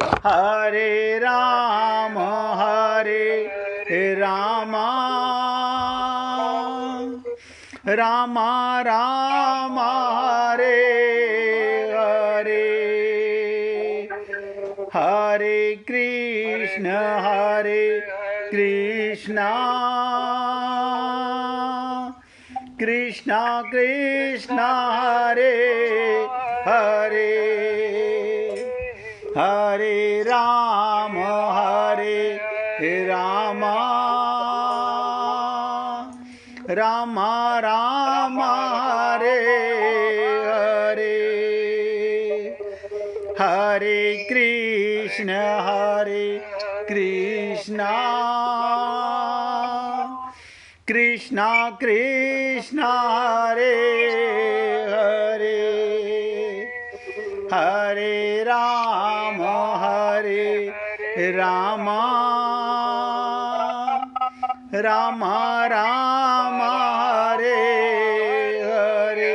हरे राम राम राम हरे हरे, हरे कृष्ण कृष्ण कृष्ण हरे हरे, हरे राम राम राम हरे हरे, हरे कृष्ण कृष्ण कृष्ण हरे हरे, हरे राम राम राम हरे हरे।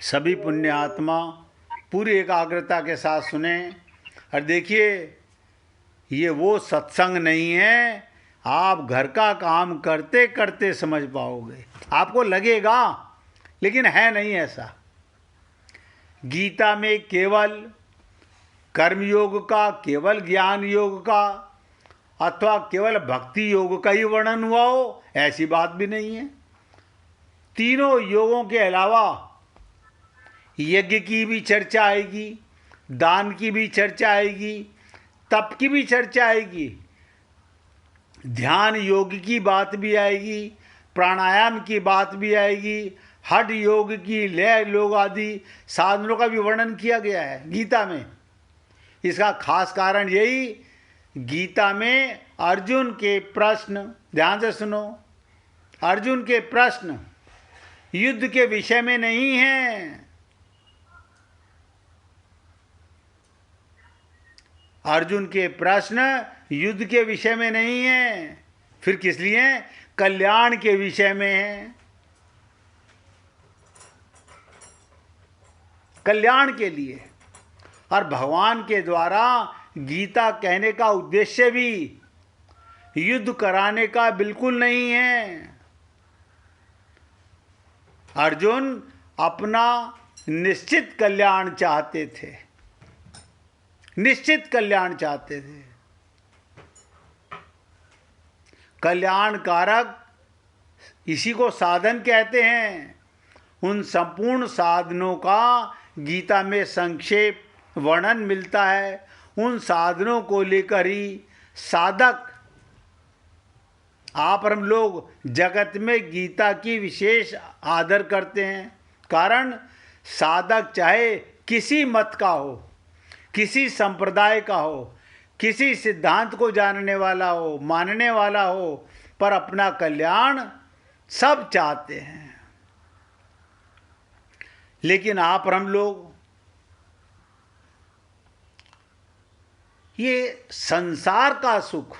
सभी पुण्य आत्मा पूरी एकाग्रता के साथ सुने और देखिए, ये वो सत्संग नहीं है आप घर का काम करते करते समझ पाओगे। आपको लगेगा, लेकिन है नहीं ऐसा। गीता में केवल कर्मयोग का, केवल ज्ञान योग का अथवा केवल भक्ति योग का ही वर्णन हुआ हो, ऐसी बात भी नहीं है। तीनों योगों के अलावा यज्ञ की भी चर्चा आएगी, दान की भी चर्चा आएगी, तप की भी चर्चा आएगी, ध्यान योग की बात भी आएगी, प्राणायाम की बात भी आएगी, हठ योग की, लय योग आदि साधनों का भी वर्णन किया गया है गीता में। इसका खास कारण यही, गीता में अर्जुन के प्रश्न, ध्यान से सुनो, अर्जुन के प्रश्न युद्ध के विषय में नहीं है। अर्जुन के प्रश्न युद्ध के विषय में नहीं है, फिर किस लिए? कल्याण के विषय में है, कल्याण के लिए। और भगवान के द्वारा गीता कहने का उद्देश्य भी युद्ध कराने का बिल्कुल नहीं है। अर्जुन अपना निश्चित कल्याण चाहते थे, निश्चित कल्याण चाहते थे। कल्याणकारक इसी को साधन कहते हैं। उन संपूर्ण साधनों का गीता में संक्षेप वर्णन मिलता है। उन साधनों को लेकर ही साधक, आप और हम लोग जगत में गीता की विशेष आदर करते हैं। कारण साधक चाहे किसी मत का हो, किसी संप्रदाय का हो, किसी सिद्धांत को जानने वाला हो, मानने वाला हो, पर अपना कल्याण सब चाहते हैं। लेकिन आप और हम लोग ये संसार का सुख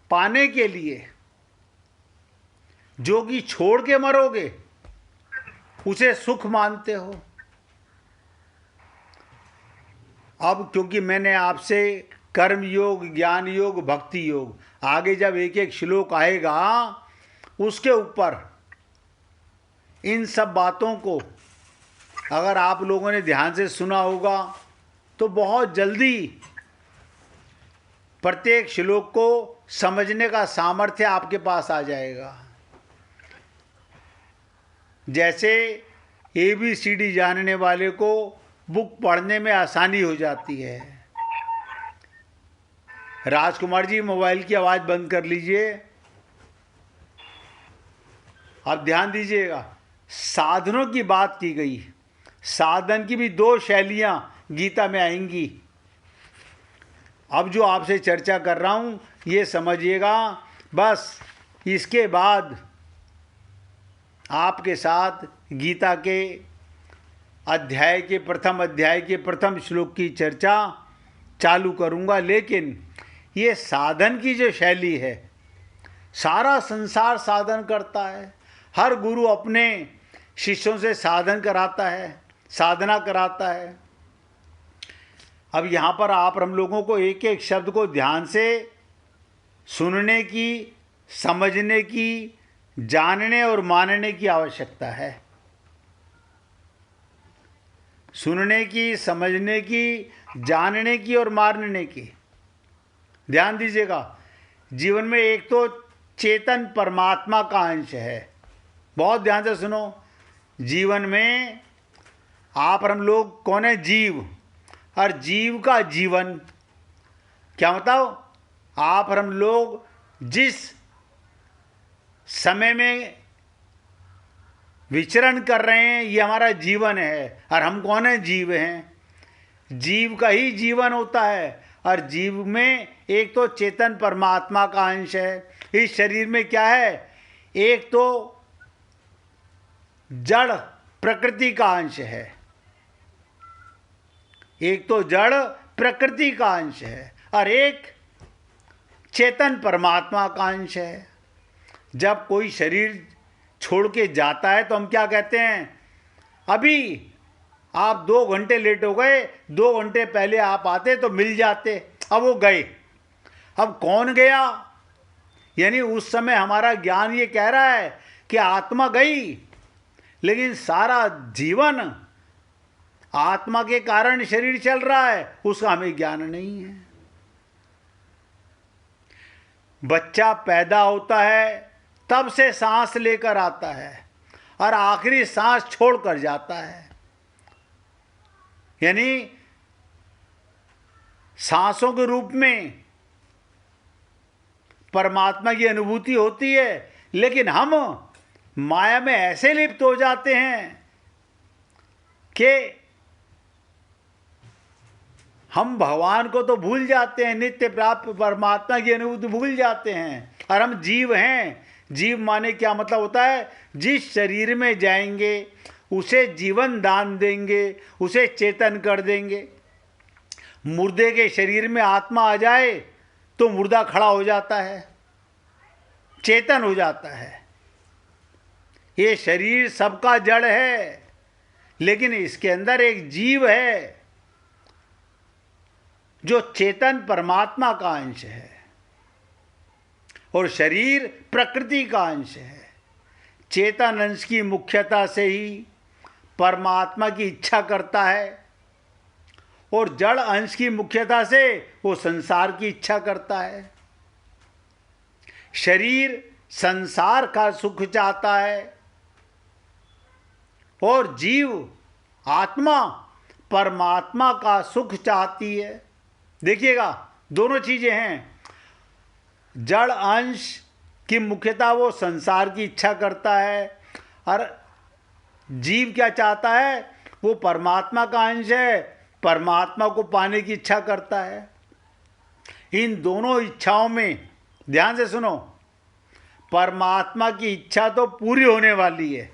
पाने के लिए जो कि छोड़ के मरोगे उसे सुख मानते हो। अब क्योंकि मैंने आपसे कर्म योग, ज्ञान योग, भक्ति योग, आगे जब एक एक श्लोक आएगा उसके ऊपर इन सब बातों को अगर आप लोगों ने ध्यान से सुना होगा तो बहुत जल्दी प्रत्येक श्लोक को समझने का सामर्थ्य आपके पास आ जाएगा। जैसे ABCD जानने वाले को बुक पढ़ने में आसानी हो जाती है। राजकुमार जी, मोबाइल की आवाज़ बंद कर लीजिए। अब ध्यान दीजिएगा, साधनों की बात की गई। साधन की भी दो शैलियां गीता में आएंगी। अब जो आपसे चर्चा कर रहा हूं ये समझिएगा। बस इसके बाद आपके साथ गीता के अध्याय के प्रथम श्लोक की चर्चा चालू करूंगा। लेकिन ये साधन की जो शैली है, सारा संसार साधन करता है। हर गुरु अपने शिष्यों से साधन कराता है, साधना कराता है। अब यहाँ पर आप हम लोगों को एक एक शब्द को ध्यान से सुनने की, समझने की, जानने और मानने की आवश्यकता है। सुनने की, समझने की, जानने की और मानने की। ध्यान दीजिएगा, जीवन में एक तो चेतन परमात्मा का अंश है। बहुत ध्यान से सुनो। जीवन में आप और हम लोग कौन है? जीव। और जीव का जीवन क्या मतलब? आप और हम लोग जिस समय में विचरण कर रहे हैं, ये हमारा जीवन है। और हम कौन है? जीव हैं। जीव का ही जीवन होता है। और जीव में एक तो चेतन परमात्मा का अंश है। इस शरीर में क्या है? एक तो जड़ प्रकृति का अंश है, एक तो जड़ प्रकृति का अंश है, और एक चेतन परमात्मा का अंश है। जब कोई शरीर छोड़ के जाता है तो हम क्या कहते हैं? अभी आप 2 घंटे लेट हो गए, 2 घंटे पहले आप आते तो मिल जाते। अब वो गए। अब कौन गया? यानी उस समय हमारा ज्ञान ये कह रहा है कि आत्मा गई, लेकिन सारा जीवन आत्मा के कारण शरीर चल रहा है, उसका हमें ज्ञान नहीं है। बच्चा पैदा होता है, तब से सांस लेकर आता है और आखिरी सांस छोड़कर जाता है। यानी सांसों के रूप में परमात्मा की अनुभूति होती है, लेकिन हम माया में ऐसे लिप्त हो जाते हैं कि हम भगवान को तो भूल जाते हैं, नित्य प्राप्त परमात्मा की अनुभूति भूल जाते हैं। और हम जीव हैं। जीव माने क्या मतलब होता है? जिस शरीर में जाएंगे उसे जीवन दान देंगे, उसे चेतन कर देंगे। मुर्दे के शरीर में आत्मा आ जाए तो मुर्दा खड़ा हो जाता है, चेतन हो जाता है। ये शरीर सबका जड़ है, लेकिन इसके अंदर एक जीव है जो चेतन परमात्मा का अंश है, और शरीर प्रकृति का अंश है। चेतन अंश की मुख्यता से ही परमात्मा की इच्छा करता है, और जड़ अंश की मुख्यता से वो संसार की इच्छा करता है। शरीर संसार का सुख चाहता है, और जीव आत्मा परमात्मा का सुख चाहती है। देखिएगा, दोनों चीजें हैं। जड़ अंश की मुख्यता वो संसार की इच्छा करता है, और जीव क्या चाहता है? वो परमात्मा का अंश है, परमात्मा को पाने की इच्छा करता है। इन दोनों इच्छाओं में ध्यान से सुनो, परमात्मा की इच्छा तो पूरी होने वाली है,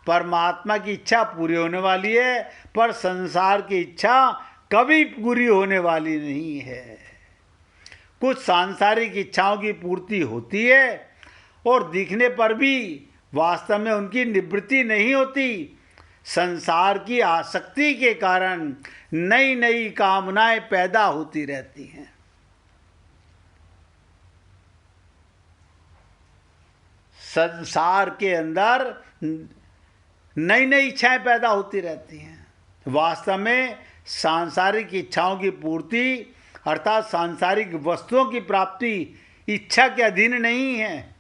परमात्मा की इच्छा पूरी होने वाली है, पर संसार की इच्छा कभी पूरी होने वाली नहीं है। कुछ सांसारिक इच्छाओं की पूर्ति होती है, और दिखने पर भी वास्तव में उनकी निवृत्ति नहीं होती। संसार की आसक्ति के कारण नई नई कामनाएं पैदा होती रहती हैं। संसार के अंदर नई नई इच्छाएं पैदा होती रहती हैं। वास्तव में सांसारिक इच्छाओं की पूर्ति अर्थात सांसारिक वस्तुओं की प्राप्ति इच्छा के अधीन नहीं है।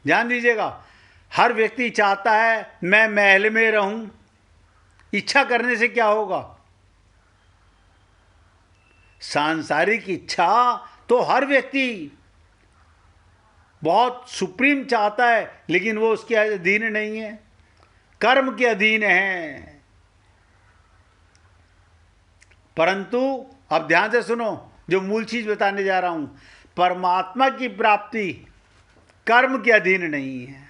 ध्यान दीजिएगा, हर व्यक्ति चाहता है मैं महल में रहूं। इच्छा करने से क्या होगा? सांसारिक इच्छा तो हर व्यक्ति बहुत सुप्रीम चाहता है, लेकिन वो उसके अधीन नहीं है, कर्म के अधीन है। परंतु अब ध्यान से सुनो, जो मूल चीज बताने जा रहा हूं, परमात्मा की प्राप्ति कर्म के अधीन नहीं है।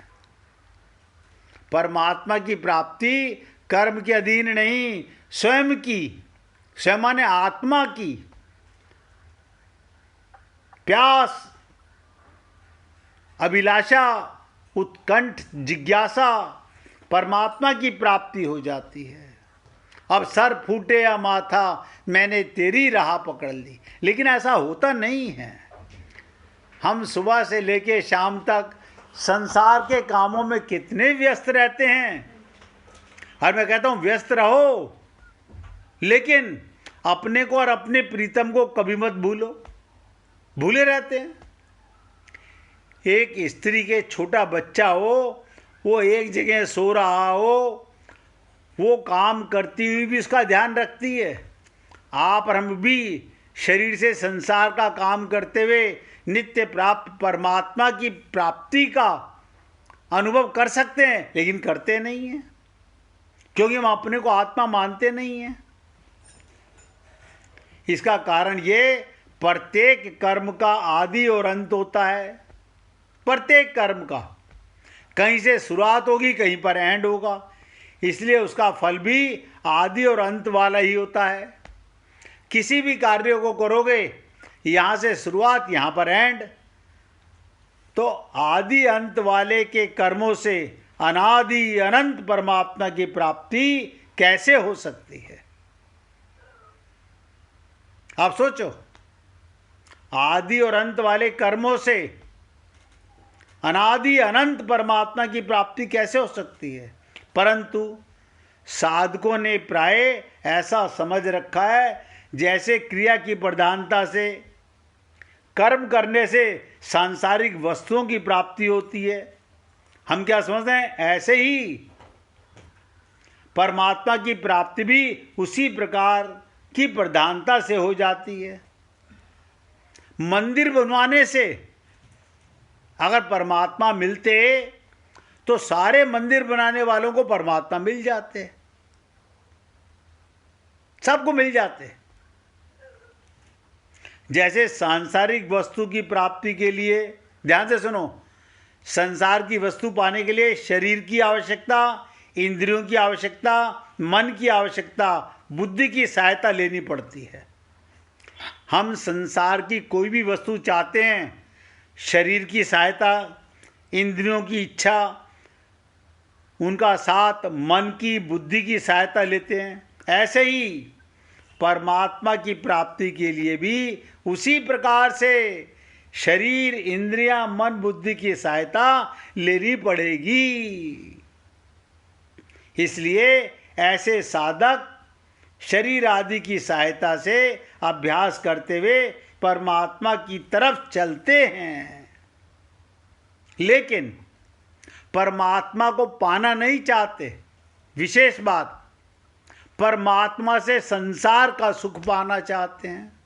परमात्मा की प्राप्ति कर्म के अधीन नहीं, स्वयं की, स्वयं माने आत्मा की प्यास, अभिलाषा, उत्कंठ, जिज्ञासा, परमात्मा की प्राप्ति हो जाती है। अब सर फूटे या माथा, मैंने तेरी राह पकड़ ली। लेकिन ऐसा होता नहीं है। हम सुबह से लेके शाम तक संसार के कामों में कितने व्यस्त रहते हैं। और मैं कहता हूं व्यस्त रहो, लेकिन अपने को और अपने प्रीतम को कभी मत भूलो। भूले रहते हैं। एक स्त्री के छोटा बच्चा हो, वो एक जगह सो रहा हो, वो काम करती हुई भी उसका ध्यान रखती है। आप और हम भी शरीर से संसार का काम करते हुए नित्य प्राप्त परमात्मा की प्राप्ति का अनुभव कर सकते हैं, लेकिन करते नहीं हैं, क्योंकि हम अपने को आत्मा मानते नहीं हैं। इसका कारण ये, प्रत्येक कर्म का आदि और अंत होता है। प्रत्येक कर्म का कहीं से शुरुआत होगी, कहीं पर एंड होगा। इसलिए उसका फल भी आदि और अंत वाला ही होता है। किसी भी कार्य को करोगे, यहाँ से शुरुआत, यहाँ पर एंड, तो आदि अंत वाले के कर्मों से अनादि अनंत परमात्मा की प्राप्ति कैसे हो सकती है? आप सोचो, आदि और अंत वाले कर्मों से अनादि अनंत परमात्मा की प्राप्ति कैसे हो सकती है? परंतु साधकों ने प्राय ऐसा समझ रखा है, जैसे क्रिया की प्रधानता से, कर्म करने से सांसारिक वस्तुओं की प्राप्ति होती है। हम क्या समझते हैं? ऐसे ही परमात्मा की प्राप्ति भी उसी प्रकार की प्रधानता से हो जाती है। मंदिर बनवाने से अगर परमात्मा मिलते तो सारे मंदिर बनाने वालों को परमात्मा मिल जाते, सबको मिल जाते। जैसे सांसारिक वस्तु की प्राप्ति के लिए, ध्यान से सुनो, संसार की वस्तु पाने के लिए शरीर की आवश्यकता, इंद्रियों की आवश्यकता, मन की आवश्यकता, बुद्धि की सहायता लेनी पड़ती है। हम संसार की कोई भी वस्तु चाहते हैं, शरीर की सहायता, इंद्रियों की इच्छा, उनका साथ, मन की, बुद्धि की सहायता लेते हैं। ऐसे ही परमात्मा की प्राप्ति के लिए भी उसी प्रकार से शरीर, इंद्रियां, मन, बुद्धि की सहायता लेनी पड़ेगी। इसलिए ऐसे साधक शरीर आदि की सहायता से अभ्यास करते हुए परमात्मा की तरफ चलते हैं, लेकिन परमात्मा को पाना नहीं चाहते। विशेष बात, परमात्मा से संसार का सुख पाना चाहते हैं।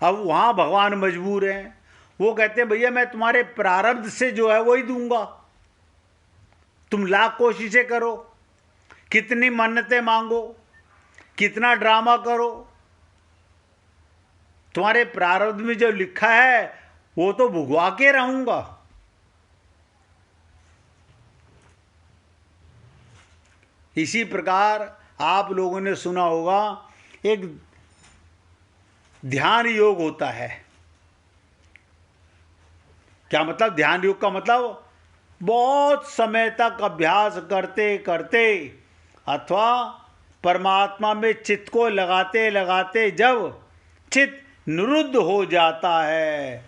अब वहां भगवान मजबूर हैं। वो कहते हैं भैया मैं तुम्हारे प्रारब्ध से जो है वही दूंगा, तुम लाख कोशिशें करो, कितनी मन्नतें मांगो, कितना ड्रामा करो, तुम्हारे प्रारब्ध में जो लिखा है वो तो भुगवा के रहूंगा। इसी प्रकार आप लोगों ने सुना होगा, एक ध्यान योग होता है। क्या मतलब? ध्यान योग का मतलब बहुत समय तक अभ्यास करते करते अथवा परमात्मा में चित्त को लगाते लगाते जब चित्त निरुद्ध हो जाता है,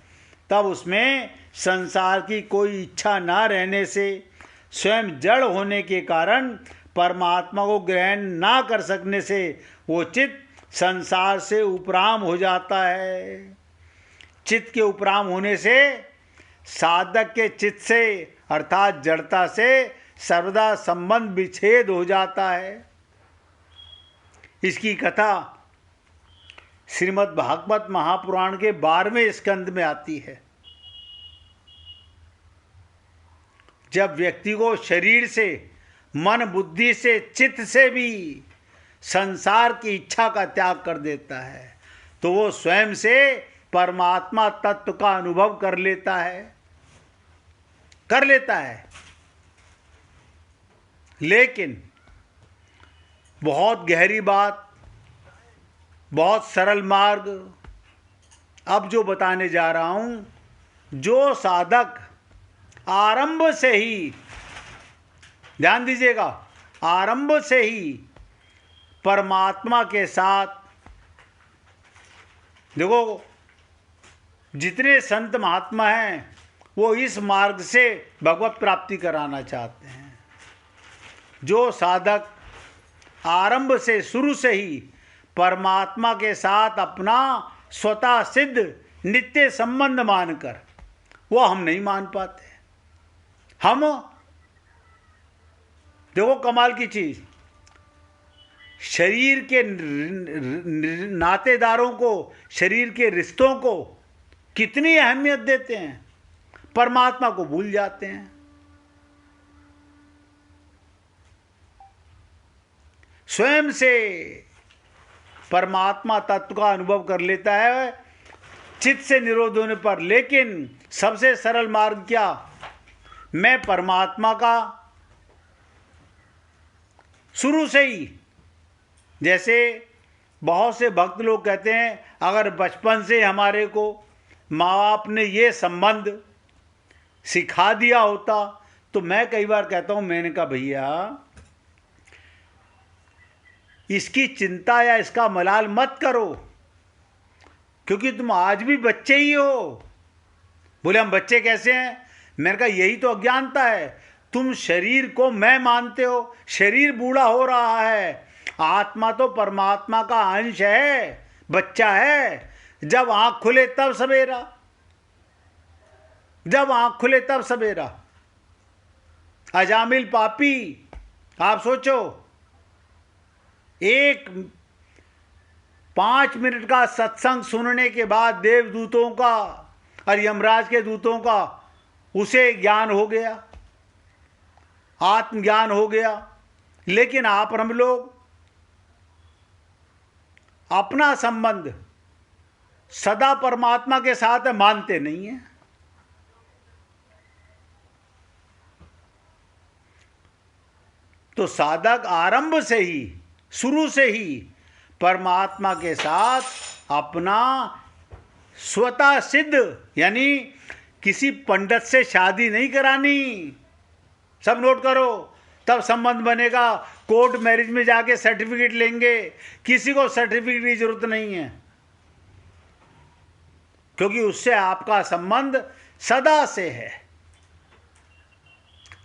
तब उसमें संसार की कोई इच्छा ना रहने से, स्वयं जड़ होने के कारण परमात्मा को ग्रहण ना कर सकने से वो चित्त संसार से उपराम हो जाता है। चित्त के उपराम होने से साधक के चित्त से अर्थात जड़ता से सर्वदा संबंध विच्छेद हो जाता है। इसकी कथा श्रीमद् भागवत महापुराण के 12वें स्कंद में आती है। जब व्यक्ति को शरीर से, मन, बुद्धि से, चित्त से भी संसार की इच्छा का त्याग कर देता है, तो वो स्वयं से परमात्मा तत्व का अनुभव कर लेता है। लेकिन बहुत गहरी बात, बहुत सरल मार्ग अब जो बताने जा रहा हूं, जो साधक आरंभ से ही, ध्यान दीजिएगा, आरंभ से ही परमात्मा के साथ, देखो जितने संत महात्मा हैं वो इस मार्ग से भगवत प्राप्ति कराना चाहते हैं। जो साधक आरंभ से, शुरू से ही परमात्मा के साथ अपना स्वतः सिद्ध नित्य संबंध मानकर, वो हम नहीं मान पाते। हम, देखो कमाल की चीज, शरीर के नातेदारों को, शरीर के रिश्तों को कितनी अहमियत देते हैं, परमात्मा को भूल जाते हैं। स्वयं से परमात्मा तत्व का अनुभव कर लेता है चित्त से निरोध होने पर, लेकिन सबसे सरल मार्ग क्या? मैं परमात्मा का शुरू से ही, जैसे बहुत से भक्त लोग कहते हैं अगर बचपन से हमारे को माँ बाप ने ये संबंध सिखा दिया होता, तो मैं कई बार कहता हूँ, मैंने कहा भैया इसकी चिंता या इसका मलाल मत करो, क्योंकि तुम आज भी बच्चे ही हो। बोले हम बच्चे कैसे हैं? मैंने कहा यही तो अज्ञानता है। तुम शरीर को मैं मानते हो, शरीर बूढ़ा हो रहा है, आत्मा तो परमात्मा का अंश है, बच्चा है। जब आंख खुले तब सवेरा, जब आंख खुले तब सवेरा। अजामिल पापी, आप सोचो, एक 5 मिनट का सत्संग सुनने के बाद देवदूतों का और यमराज के दूतों का उसे ज्ञान हो गया, आत्मज्ञान हो गया। लेकिन आप और हम लोग अपना संबंध सदा परमात्मा के साथ मानते नहीं हैं। तो साधक आरंभ से ही, शुरू से ही परमात्मा के साथ अपना स्वतः सिद्ध, यानी किसी पंडित से शादी नहीं करानी, सब नोट करो, तब संबंध बनेगा। कोर्ट मैरिज में जाके सर्टिफिकेट लेंगे, किसी को सर्टिफिकेट की जरूरत नहीं है, क्योंकि उससे आपका संबंध सदा से है,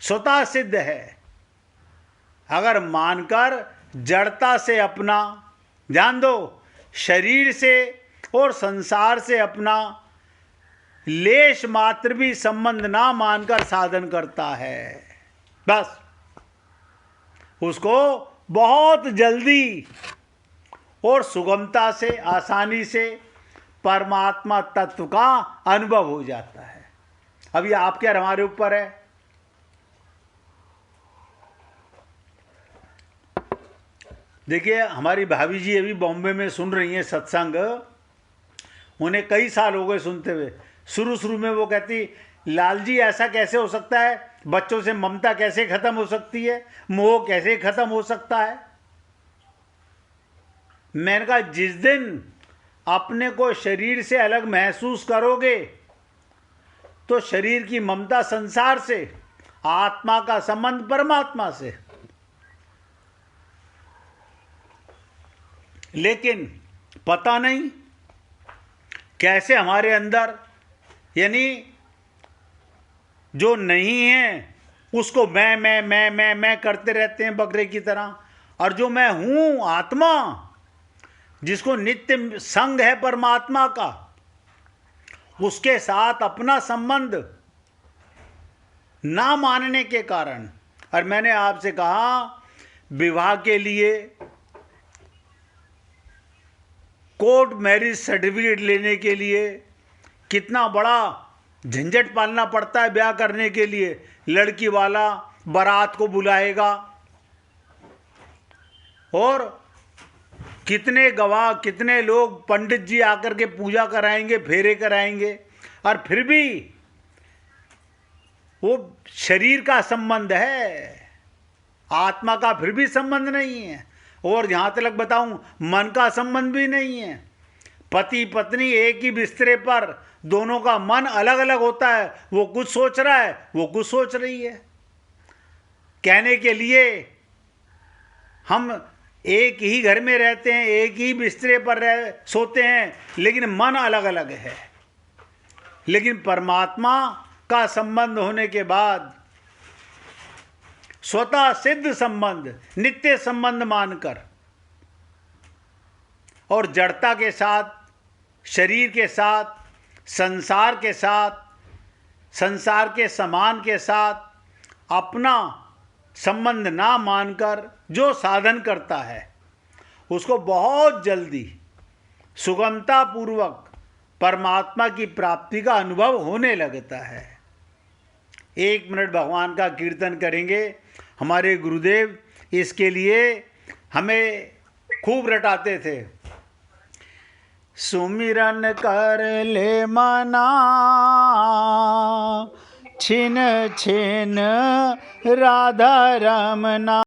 स्वतः सिद्ध है। अगर मानकर जड़ता से अपना, ध्यान दो, शरीर से और संसार से अपना लेश मात्र भी संबंध ना मानकर साधन करता है, बस उसको बहुत जल्दी और सुगमता से, आसानी से परमात्मा तत्व का अनुभव हो जाता है। अब ये आपके और हमारे ऊपर है। देखिए हमारी भाभी जी अभी बॉम्बे में सुन रही हैं सत्संग, उन्हें कई साल हो गए सुनते हुए। शुरू शुरू में वो कहती, लाल जी ऐसा कैसे हो सकता है, बच्चों से ममता कैसे खत्म हो सकती है, मोह कैसे खत्म हो सकता है। मैंने कहा जिस दिन अपने को शरीर से अलग महसूस करोगे तो शरीर की ममता संसार से, आत्मा का संबंध परमात्मा से। लेकिन पता नहीं कैसे हमारे अंदर, यानी जो नहीं है उसको मैं करते रहते हैं बकरे की तरह, और जो मैं हूं आत्मा, जिसको नित्य संग है परमात्मा का, उसके साथ अपना संबंध ना मानने के कारण। और मैंने आपसे कहा विवाह के लिए कोर्ट मैरिज सर्टिफिकेट लेने के लिए कितना बड़ा झंझट पालना पड़ता है ब्याह करने के लिए। लड़की वाला बारात को बुलाएगा और कितने गवाह, कितने लोग, पंडित जी आकर के पूजा कराएंगे, फेरे कराएंगे, और फिर भी वो शरीर का संबंध है, आत्मा का फिर भी संबंध नहीं है। और जहाँ तक बताऊं, मन का संबंध भी नहीं है। पति पत्नी एक ही बिस्तरे पर, दोनों का मन अलग अलग होता है, वो कुछ सोच रहा है, वो कुछ सोच रही है। कहने के लिए हम एक ही घर में रहते हैं, एक ही बिस्तरे पर सोते हैं, लेकिन मन अलग अलग है। लेकिन परमात्मा का संबंध होने के बाद स्वतः सिद्ध संबंध, नित्य संबंध मानकर और जड़ता के साथ, शरीर के साथ, संसार के साथ, संसार के समान के साथ अपना संबंध ना मानकर जो साधन करता है उसको बहुत जल्दी सुगमता पूर्वक परमात्मा की प्राप्ति का अनुभव होने लगता है। 1 मिनट भगवान का कीर्तन करेंगे। हमारे गुरुदेव इसके लिए हमें खूब रटाते थे। सुमिरन कर ले मना, छिन छिन राधा रमना।